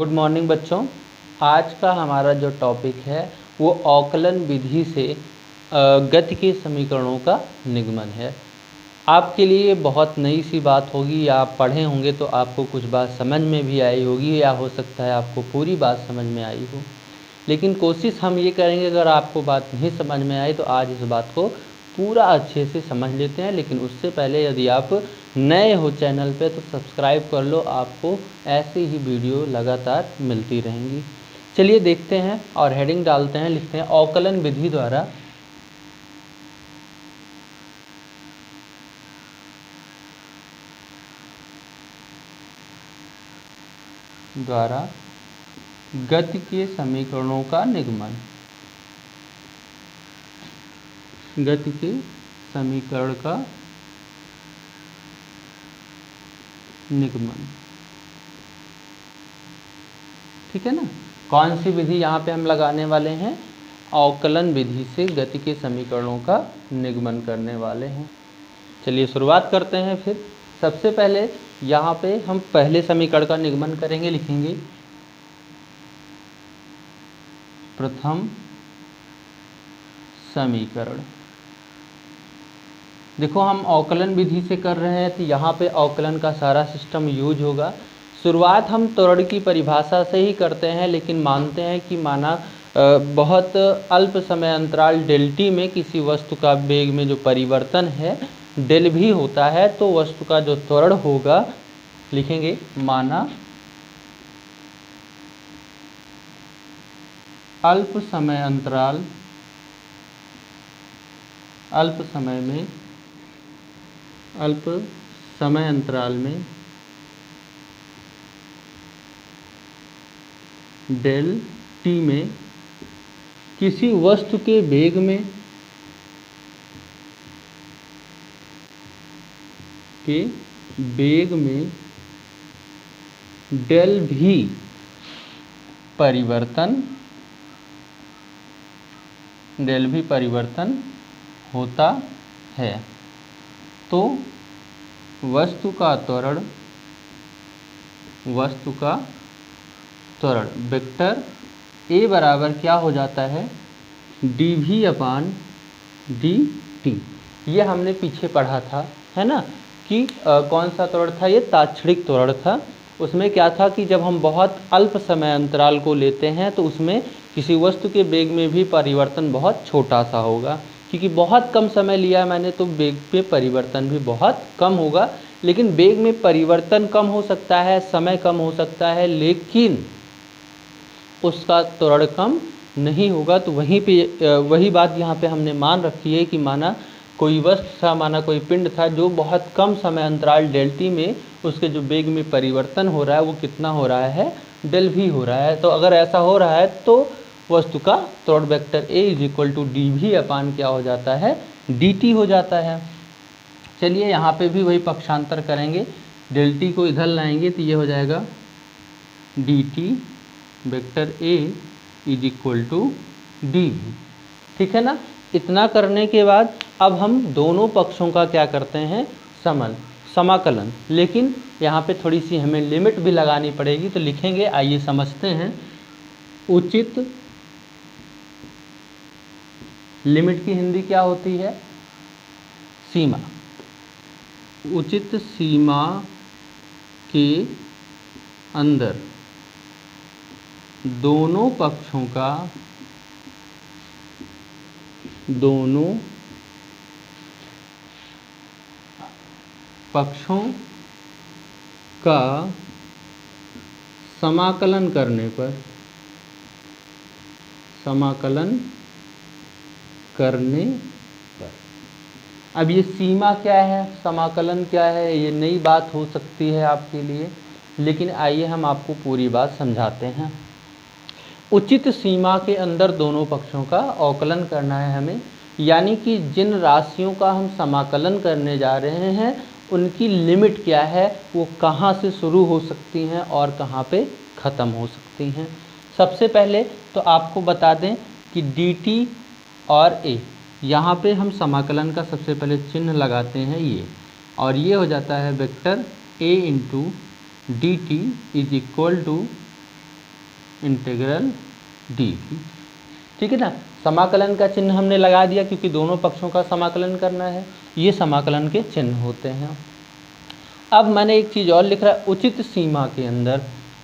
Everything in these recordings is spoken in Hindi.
गुड मॉर्निंग बच्चों। आज का हमारा जो टॉपिक है वो अवकलन विधि से गति के समीकरणों का निगमन है। आपके लिए बहुत नई सी बात होगी, या आप पढ़े होंगे तो आपको कुछ बात समझ में भी आई होगी, या हो सकता है आपको पूरी बात समझ में आई हो। लेकिन कोशिश हम ये करेंगे, अगर आपको बात नहीं समझ में आई तो आज इस बात को पूरा अच्छे से समझ लेते हैं। लेकिन उससे पहले यदि आप नए हो चैनल पे तो सब्सक्राइब कर लो, आपको ऐसी ही वीडियो लगातार मिलती रहेंगी। चलिए देखते हैं और हेडिंग डालते हैं, लिखते हैं अवकलन विधि द्वारा गति के समीकरणों का निगमन। गति के समीकरण का निगमन, ठीक है ना। कौन सी विधि यहाँ पे हम लगाने वाले हैं? अवकलन विधि से गति के समीकरणों का निगमन करने वाले हैं। चलिए शुरुआत करते हैं। फिर सबसे पहले यहाँ पे हम पहले समीकरण का निगमन करेंगे, लिखेंगे प्रथम समीकरण। देखो हम अवकलन विधि से कर रहे हैं तो यहाँ पे अवकलन का सारा सिस्टम यूज होगा। शुरुआत हम त्वरण की परिभाषा से ही करते हैं, लेकिन मानते हैं कि माना बहुत अल्प समय अंतराल डेल टी में किसी वस्तु का वेग में जो परिवर्तन है डेल भी होता है, तो वस्तु का जो त्वरण होगा, लिखेंगे माना अल्प समय अंतराल, अल्प समय अंतराल में डेल टी में किसी वस्तु के वेग में डेल भी परिवर्तन होता है, तो वस्तु का त्वरण वेक्टर ए बराबर क्या हो जाता है? dv अपान dt। ये हमने पीछे पढ़ा था, है ना, कि कौन सा त्वरण था? ये ताक्षणिक त्वरण था। उसमें क्या था कि जब हम बहुत अल्प समय अंतराल को लेते हैं तो उसमें किसी वस्तु के वेग में भी परिवर्तन बहुत छोटा सा होगा, क्योंकि बहुत कम समय लिया मैंने तो वेग पे परिवर्तन भी बहुत कम होगा। लेकिन वेग में परिवर्तन कम हो सकता है, समय कम हो सकता है, लेकिन उसका त्वरण कम नहीं होगा। तो वही बात यहाँ पे हमने मान रखी है कि माना कोई वस्तु था, माना कोई पिंड था जो बहुत कम समय अंतराल डेल टी में उसके जो वेग में परिवर्तन हो रहा है वो कितना हो रहा है? डेल भी हो रहा है। तो अगर ऐसा हो रहा है तो वस्तु का त्वरण vector a is equal to d v upon क्या हो जाता है? डी टी हो जाता है। चलिए यहाँ पे भी वही पक्षांतर करेंगे, डेल टी को इधर लाएंगे तो ये हो जाएगा d t vector a is equal to d v, ठीक है ना। इतना करने के बाद अब हम दोनों पक्षों का क्या करते हैं? समाकलन। लेकिन यहाँ पे थोड़ी सी हमें लिमिट भी लगानी पड़ेगी, तो लिखेंगे, आइए समझते हैं। उचित लिमिट की हिंदी क्या होती है? सीमा। उचित सीमा के अंदर दोनों पक्षों का समाकलन करने पर अब ये सीमा क्या है, समाकलन क्या है, ये नई बात हो सकती है आपके लिए, लेकिन आइए हम आपको पूरी बात समझाते हैं। उचित सीमा के अंदर दोनों पक्षों का अवकलन करना है हमें, यानी कि जिन राशियों का हम समाकलन करने जा रहे हैं उनकी लिमिट क्या है, वो कहाँ से शुरू हो सकती हैं और कहाँ पे ख़त्म हो सकती हैं। सबसे पहले तो आपको बता दें कि dt और a, यहाँ पे हम समाकलन का सबसे पहले चिन्ह लगाते हैं ये, और ये हो जाता है vector a into d t is equal to integral d v. ठीक है ना, समाकलन का चिन्ह हमने लगा दिया क्योंकि दोनों पक्षों का समाकलन करना है। ये समाकलन के चिन्ह होते हैं। अब मैंने एक चीज़ और लिख रहा है, उचित सीमा के अंदर।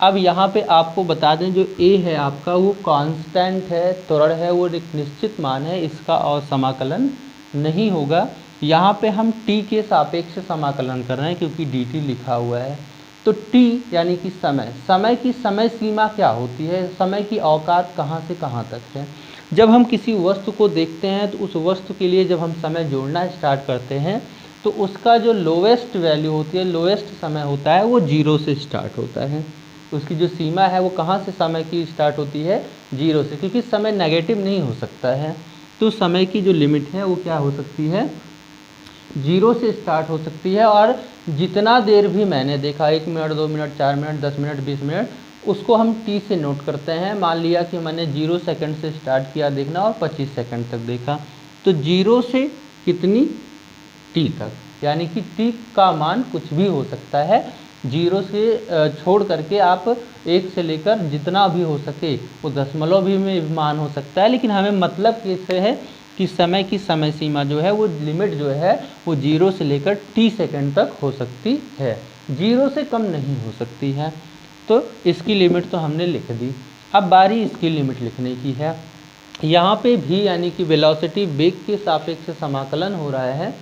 अब यहाँ पे आपको बता दें, जो ए है आपका वो कांस्टेंट है, त्वरण है, वो एक निश्चित मान है, इसका और समाकलन नहीं होगा। यहाँ पे हम t के सापेक्ष समाकलन कर रहे हैं क्योंकि dt लिखा हुआ है। तो t यानी कि समय, समय की समय सीमा क्या होती है, समय की औकात कहाँ से कहाँ तक है। जब हम किसी वस्तु को देखते हैं तो उस वस्तु के लिए जब हम समय जोड़ना स्टार्ट करते हैं तो उसका जो लोवेस्ट वैल्यू होती है, लोवेस्ट समय होता है, वो 0 से स्टार्ट होता है। उसकी जो सीमा है वो कहाँ से समय की स्टार्ट होती है, 0 से, क्योंकि समय नेगेटिव नहीं हो सकता है। तो समय की जो लिमिट है वो क्या हो सकती है, 0 से स्टार्ट हो सकती है। और जितना देर भी मैंने देखा, 1 minute, 2 minute, 4 minute, 10 minute, 20 minute, उसको हम t से नोट करते हैं। मान लिया कि मैंने 0 सेकंड से स्टार्ट किया देखना और 25 सेकंड तक देखा, तो 0 से कितनी t तक, यानी कि t का मान कुछ भी हो सकता है। 0 से छोड़ करके आप 1 से लेकर जितना भी हो सके, वो दशमलव भी में मान हो सकता है, लेकिन हमें मतलब किससे है कि समय की समय सीमा जो है, वो लिमिट जो है वो 0 से लेकर t सेकंड तक हो सकती है, 0 से कम नहीं हो सकती है। तो इसकी लिमिट तो हमने लिख दी। अब बारी इसकी लिमिट लिखने की है। यहाँ पे भी यानी कि वेलोसिटी वेग के सापेक्ष समाकलन हो रहा है,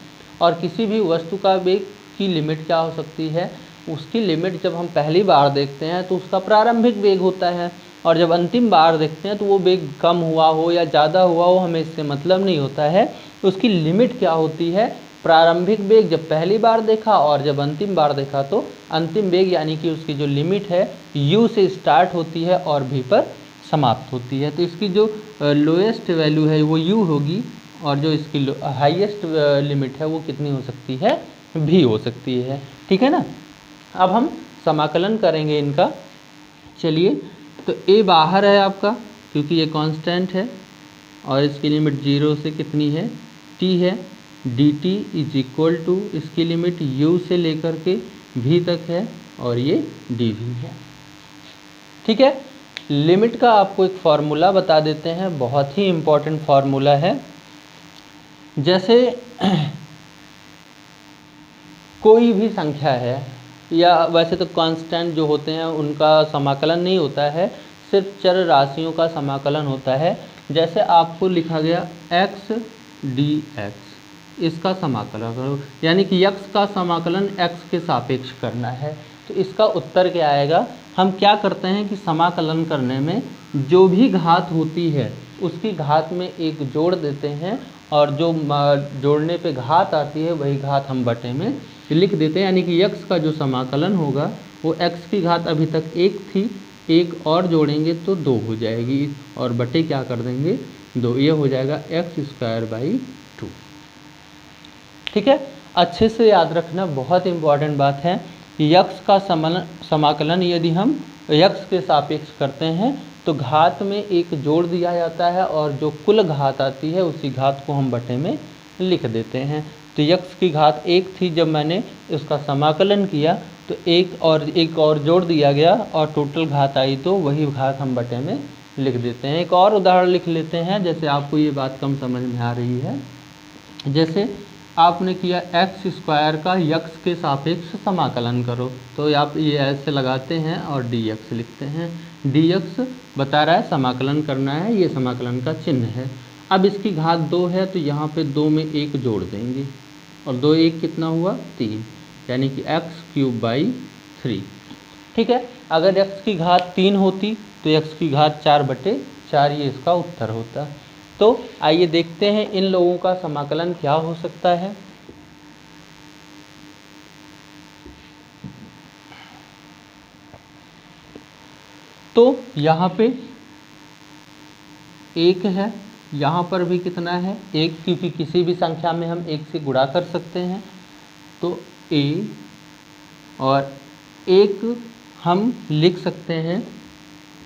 और किसी भी वस्तु का वेग की लिमिट क्या हो सकती है, उसकी लिमिट जब हम पहली बार देखते हैं तो उसका प्रारंभिक वेग होता है, और जब अंतिम बार देखते हैं तो वो वेग कम हुआ हो या ज़्यादा हुआ हो, हमें इससे मतलब नहीं होता है। तो उसकी लिमिट क्या होती है, प्रारंभिक वेग जब पहली बार देखा और जब अंतिम बार देखा तो अंतिम वेग यानी कि उसकी जो लिमिट है u से स्टार्ट होती है और v पर समाप्त होती है। तो इसकी जो लोएस्ट वैल्यू है वो u होगी, और जो इसकी हाईएस्ट लिमिट है वो कितनी हो सकती है, v हो सकती है। ठीक है ना। अब हम समाकलन करेंगे इनका। चलिए, तो a बाहर है आपका क्योंकि ये कांस्टेंट है, और इसकी लिमिट 0 से कितनी है, t है। dt इज इक्वल टू इसकी लिमिट u से लेकर के v तक है, और ये dv है। ठीक है। लिमिट का आपको एक फार्मूला बता देते हैं, बहुत ही इम्पोर्टेंट फार्मूला है। जैसे कोई भी संख्या है, या वैसे तो कांस्टेंट जो होते हैं उनका समाकलन नहीं होता है, सिर्फ चर राशियों का समाकलन होता है। जैसे आपको लिखा गया x dx, इसका समाकलन करो, यानी कि x का समाकलन x के सापेक्ष करना है। तो इसका उत्तर क्या आएगा, हम क्या करते हैं कि समाकलन करने में जो भी घात होती है उसकी घात में एक जोड़ देते हैं, और जो जोड़ने पे घात आती है वही घात हम बटे में लिख देते हैं। यानी कि x का जो समाकलन होगा वो x की घात अभी तक 1 थी, 1 और जोड़ेंगे तो 2 हो जाएगी, और बटे क्या कर देंगे 2, ये हो जाएगा x²/2। ठीक है। अच्छे से याद रखना, बहुत इंपॉर्टेंट बात है कि x का समाकलन यदि हम x के सापेक्ष करते हैं तो घात में एक जोड़ दिया जाता है, और जो कुल घात आती है उसी घात को हम बटे में लिख देते हैं। तो x की घात 1 थी, जब मैंने उसका समाकलन किया तो एक और जोड़ दिया गया और टोटल घात आई, तो वही घात हम बटे में लिख देते हैं। एक और उदाहरण लिख लेते हैं, जैसे आपको ये बात कम समझ में आ रही है। जैसे आपने किया x² का x के सापेक्ष समाकलन करो, तो आप ये ऐसे लगाते हैं और dx लिखते हैं। dx बता रहा है समाकलन करना है, ये समाकलन का चिन्ह है। अब इसकी घात 2 है तो यहाँ पे 2 में 1 जोड़ देंगे, और 2 1 कितना हुआ 3, यानी कि x³ 3। ठीक है। अगर x की घात 3 होती तो x की घात 4/4, ये इसका उत्तर होता। तो आइए देखते हैं इन लोगों का समाकलन क्या हो सकता है। तो यहाँ पे 1 है, यहाँ पर भी कितना है 1, क्योंकि किसी भी संख्या में हम 1 से गुणा कर सकते हैं। तो a, और 1 हम लिख सकते हैं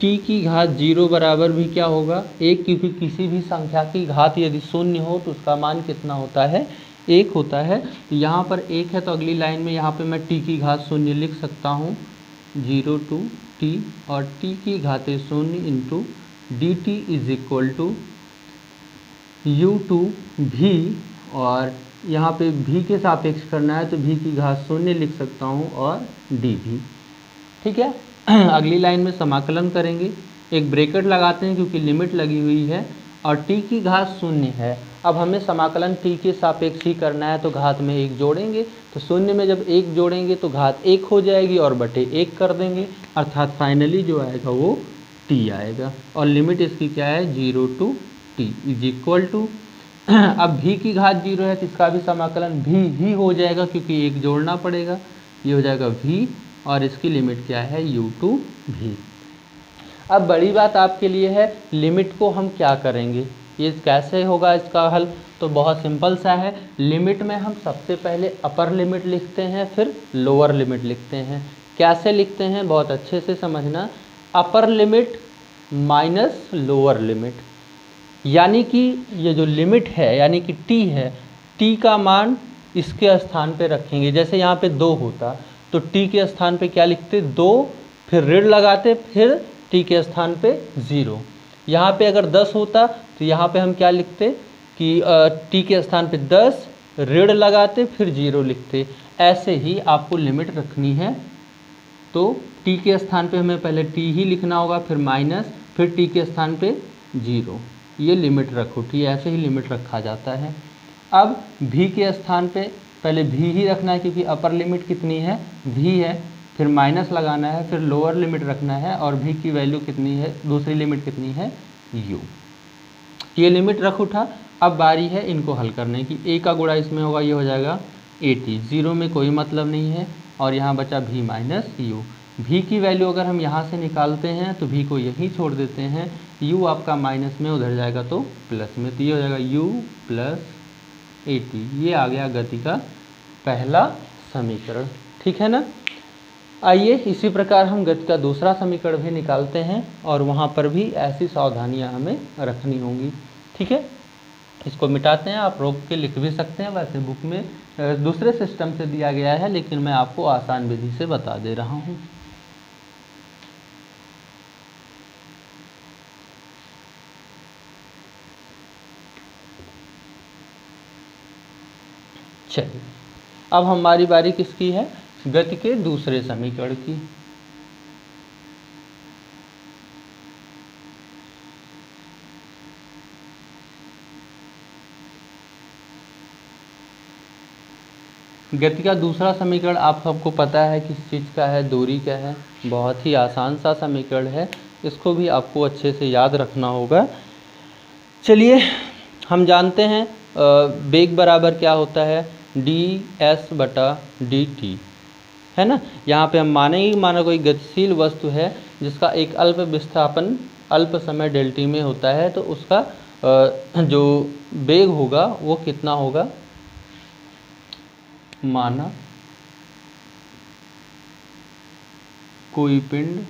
t की घात 0 बराबर भी क्या होगा 1, क्योंकि किसी भी संख्या की घात यदि 0 हो तो उसका मान कितना होता है 1 होता है। तो यहाँ पर 1 है तो अगली लाइन में यहाँ पे मैं t की घात 0 लिख सकता हूँ, 0 to टी और टी की घाते 0 into d t is equal to u to v, और यहाँ पे भी के सापेक्ष करना है तो भी की घात 0 लिख सकता हूँ और डी भी। ठीक है। अगली लाइन में समाकलन करेंगे, एक ब्रैकेट लगाते हैं क्योंकि लिमिट लगी हुई है और t की घात 0 है। अब हमें समाकलन t के सापेक्ष ही करना है तो घात में 1 जोड़ेंगे, तो 0 में जब 1 जोड़ेंगे तो घात 1 हो जाएगी और बटे 1 कर देंगे, अर्थात फाइनली जो आएगा वो t आएगा। और लिमिट इसकी क्या है 0 to t is equal to, अब v की घात 0 है तो इसका भी समाकलन भी ही हो जाएगा क्योंकि 1 जोड़ना पड़ेगा, ये हो जाएगा v और इसकी लिमिट क्या है u टू v। अब बड़ी बात आपके लिए है लिमिट को हम क्या करेंगे, ये कैसे होगा इसका हल, तो बहुत सिंपल सा है। लिमिट में हम सबसे पहले अपर लिमिट लिखते हैं फिर लोअर लिमिट लिखते हैं। कैसे लिखते हैं बहुत अच्छे से समझना, upper limit minus lower limit, यानी कि ये जो लिमिट है यानी कि t है, t का मान इसके स्थान पे रखेंगे। जैसे यहाँ पे 2 होता तो t के स्थान पे क्या लिखते 2, फिर ऋण लगाते, फिर t के स्थान पे 0। यहाँ पे अगर 10 होता तो यहाँ पे हम क्या लिखते कि t के स्थान पे 10, ऋण लगाते, फिर 0 लिखते। ऐसे ही आपको लिमिट रखनी है, तो t के स्थान पे हमें पहले t ही लिखना होगा, फिर माइनस, फिर t के स्थान पे 0, ये लिमिट रखो। ठीक, ऐसे ही लिमिट रखा जाता है। अब v के स्थान पे पहले v ही रखना है क्योंकि अपर लिमिट कितनी है v है, फिर माइनस लगाना है, फिर लोअर लिमिट रखना है और v की वैल्यू कितनी है, दूसरी लिमिट कितनी है u। ये लिमिट रख उठा। अब बारी है इनको हल करने की, a का गुणा इसमें होगा, ये हो जाएगा 80, 0 में कोई मतलब नहीं है और यहाँ बचा v माइनस u। v की वैल्यू अगर हम यहाँ से निकालते हैं तो v को यहीं छोड़ देते हैं, u आपका माइनस में उधर जाएगा तो प्लस में, तो ये हो जाएगा u प्लस 80। ये आ गया गति का पहला समीकरण। ठीक है ना। आइए इसी प्रकार हम गति का दूसरा समीकरण भी निकालते हैं और वहाँ पर भी ऐसी सावधानियाँ हमें रखनी होंगी। ठीक है, इसको मिटाते हैं, आप रोक के लिख भी सकते हैं, वैसे बुक में दूसरे सिस्टम से दिया गया है लेकिन मैं आपको आसान विधि से बता दे रहा हूँ। चलिए, अब हमारी बारी किसकी है, गति के दूसरे समीकरण की। गति का दूसरा समीकरण आप सबको पता है किस चीज़ का है, दूरी का है। बहुत ही आसान सा समीकरण है, इसको भी आपको अच्छे से याद रखना होगा। चलिए हम जानते हैं वेग बराबर क्या होता है, ds बटा dt, है ना। यहाँ पे हम मानेंगे माना कोई गतिशील वस्तु है जिसका एक अल्प विस्थापन अल्प समय डेल्टी में होता है, तो उसका जो वेग होगा वो कितना होगा। माना कोई पिंड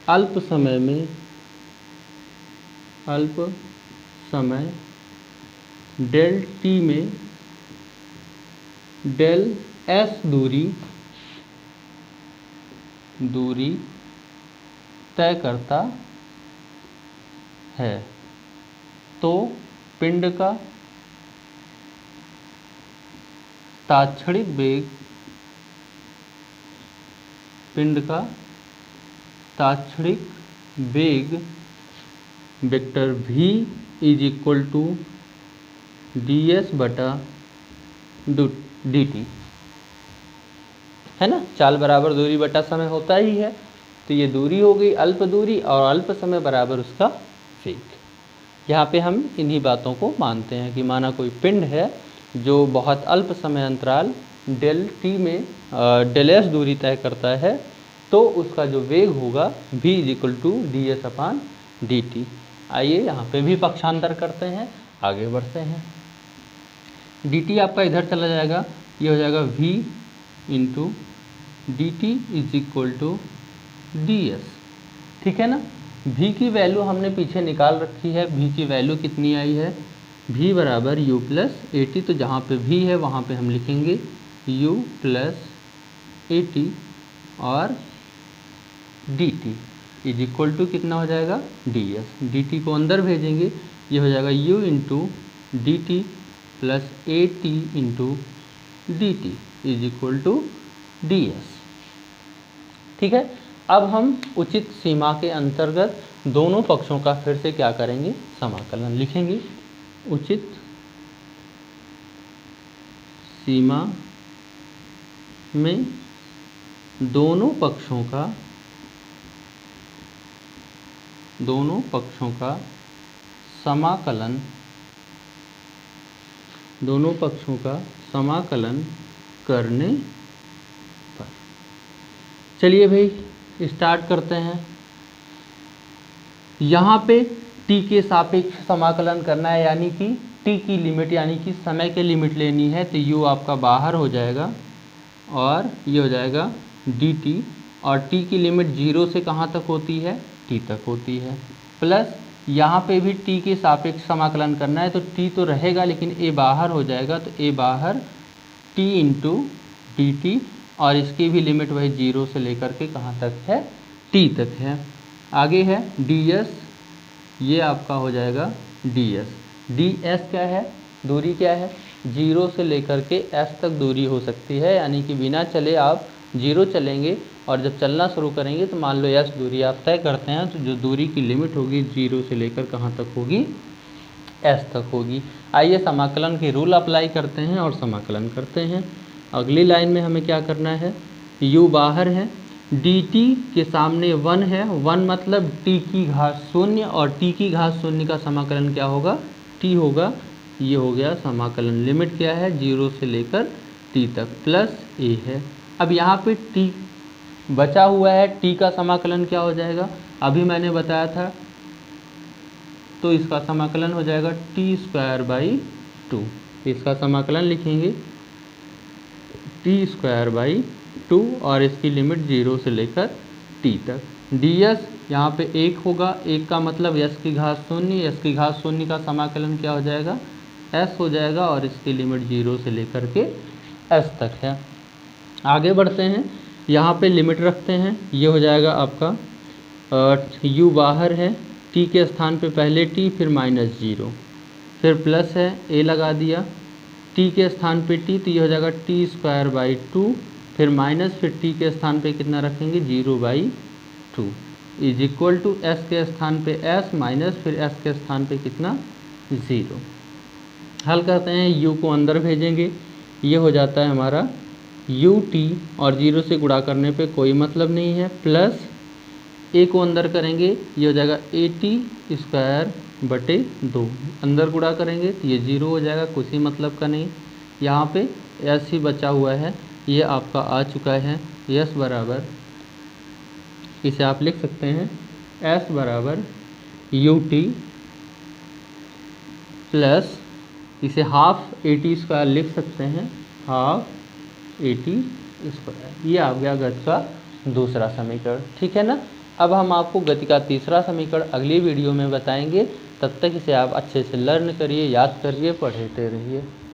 अल्प समय डेल टी में डेल एस दूरी तय करता है, तो पिंड का तात्क्षणिक वेग vector v is equal to ds बटा dt, है ना। चाल बराबर दूरी बटा समय होता ही है, तो ये दूरी हो गई अल्प दूरी और अल्प समय बराबर उसका वेग। यहाँ पे हम इन्हीं बातों को मानते हैं कि माना कोई पिंड है जो बहुत अल्प समय अंतराल डेल टी में डेल एस दूरी तय करता है, तो उसका जो वेग होगा v is equal to ds upon dt। आइए यहाँ पे भी पक्षांतर करते हैं, आगे बढ़ते हैं। dt आपका इधर चला जाएगा, ये हो जाएगा v into d t is equal to d s. ठीक है ना। v की वैल्यू हमने पीछे निकाल रखी है, v की वैल्यू कितनी आई है, v बराबर u प्लस 80, तो जहाँ पे v है वहाँ पे हम लिखेंगे u प्लस ए टी और d t is equal to कितना हो जाएगा डी एस। डी टी को अंदर भेजेंगे, ये हो जाएगा u into d t plus a t into d t is equal to d s. ठीक है, अब हम उचित सीमा के अंतर्गत दोनों पक्षों का फिर से क्या करेंगे, समाकलन लिखेंगे। उचित सीमा में दोनों पक्षों का समाकलन करने पर। चलिए भाई स्टार्ट करते हैं। यहाँ पे t के सापेक्ष समाकलन करना है, यानी कि t की लिमिट यानी कि समय की लिमिट लेनी है, तो u आपका बाहर हो जाएगा और ये हो जाएगा dt, और t की लिमिट 0 से कहाँ तक होती है, t तक होती है। प्लस यहाँ पे भी t के सापेक्ष समाकलन करना है, तो t तो रहेगा लेकिन a बाहर हो जाएगा, तो a बाहर t इंटू डी टी, और इसकी भी लिमिट वही 0 से लेकर के कहाँ तक है, t तक है। आगे है ds, ये आपका हो जाएगा ds। ds क्या है, दूरी क्या है, 0 से लेकर के s तक दूरी हो सकती है, यानी कि बिना चले आप 0 चलेंगे और जब चलना शुरू करेंगे तो मान लो s दूरी आप तय करते हैं, तो जो दूरी की लिमिट होगी 0 से लेकर कहाँ तक होगी, s तक होगी। आइए समाकलन के रूल अप्लाई करते हैं और समाकलन करते हैं। अगली लाइन में हमें क्या करना है, u बाहर है, dt के सामने 1 है, 1 मतलब t की घात 0, और t की घात 0 का समाकलन क्या होगा, t होगा। ये हो गया समाकलन, लिमिट क्या है 0 से लेकर t तक, प्लस a है। अब यहाँ पे t बचा हुआ है, t का समाकलन क्या हो जाएगा, अभी मैंने बताया था, तो इसका समाकलन हो जाएगा t²/2। इसका समाकलन लिखेंगे t²/2 और इसकी लिमिट 0 से लेकर t तक। ds यहाँ पे 1 होगा, 1 का मतलब s की घात 0, s की घात 0 का समाकलन क्या हो जाएगा, s हो जाएगा, और इसकी लिमिट 0 से लेकर के s तक है। आगे बढ़ते हैं, यहाँ पे लिमिट रखते हैं, ये हो जाएगा आपका u बाहर है, t के स्थान पे पहले t फिर -0, फिर प्लस है, a लगा दिया, t के स्थान पे t, तो ये हो जाएगा t²/2, फिर माइनस, फिर t के स्थान पे कितना रखेंगे 0/2 इज इक्वल टू s के स्थान पे s माइनस, फिर s के स्थान पे कितना 0। हल करते हैं, u को अंदर भेजेंगे, ये हो जाता है हमारा ut, और 0 से गुणा करने पे कोई मतलब नहीं है, प्लस a को अंदर करेंगे, ये हो जाएगा at²/2, अंदर गुणा करेंगे तो ये 0 हो जाएगा, कुछ ही मतलब का नहीं। यहाँ पे s ही बचा हुआ है, ये आपका आ चुका है, s बराबर, इसे आप लिख सकते हैं s बराबर ut प्लस, इसे हाफ at² लिख सकते हैं, हाफ at²। ये आ गया गति का दूसरा समीकरण, ठीक है ना। अब हम आपको गति का तीसरा समीकरण अगली वीडियो में बताएंगे, तब तक इसे आप अच्छे से लर्न करिए, याद करिए, पढ़ते रहिए।